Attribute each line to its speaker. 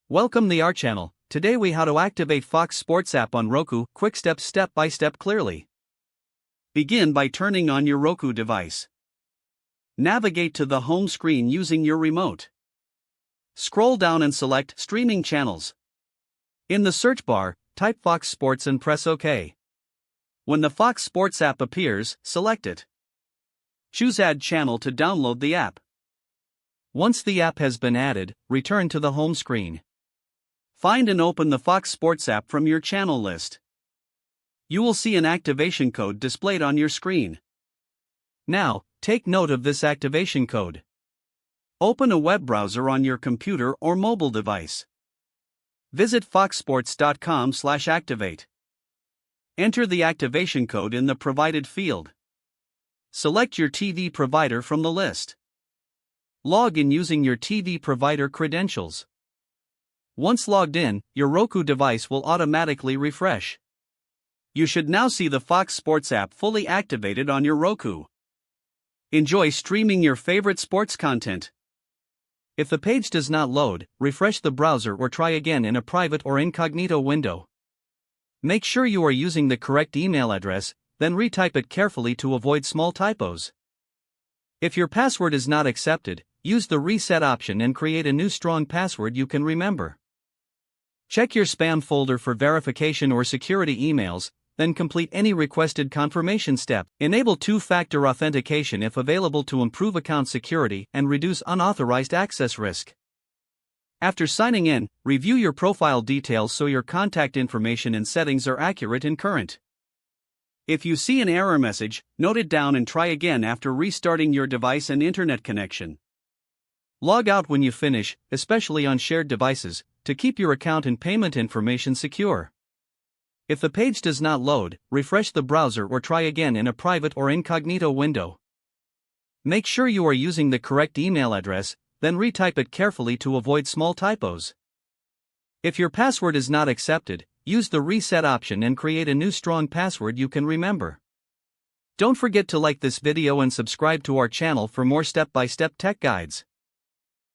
Speaker 1: Welcome to our channel. Today we how to activate Fox Sports app on Roku. Quick steps step by step clearly. Begin by turning on your Roku device. Navigate to the home screen using your remote. Scroll down and select Streaming Channels. In the search bar, type Fox Sports and press OK. When the Fox Sports app appears, select it. Choose Add Channel to download the app. Once the app has been added, return to the home screen. Find and open the Fox Sports app from your channel list. You will see an activation code displayed on your screen. Now, take note of this activation code. Open a web browser on your computer or mobile device. Visit foxsports.com/activate. Enter the activation code in the provided field. Select your TV provider from the list. Log in using your TV provider credentials. Once logged in, your Roku device will automatically refresh. You should now see the Fox Sports app fully activated on your Roku. Enjoy streaming your favorite sports content. If the page does not load, refresh the browser or try again in a private or incognito window. Make sure you are using the correct email address, then retype it carefully to avoid small typos. If your password is not accepted, use the reset option and create a new strong password you can remember. Check your spam folder for verification or security emails, then complete any requested confirmation step. Enable two-factor authentication if available to improve account security and reduce unauthorized access risk. After signing in, review your profile details so your contact information and settings are accurate and current. If you see an error message, note it down and try again after restarting your device and internet connection. Log out when you finish, especially on shared devices, to keep your account and payment information secure. If the page does not load, refresh the browser or try again in a private or incognito window. Make sure you are using the correct email address, then retype it carefully to avoid small typos. If your password is not accepted, use the reset option and create a new strong password you can remember. Don't forget to like this video and subscribe to our channel for more step-by-step tech guides.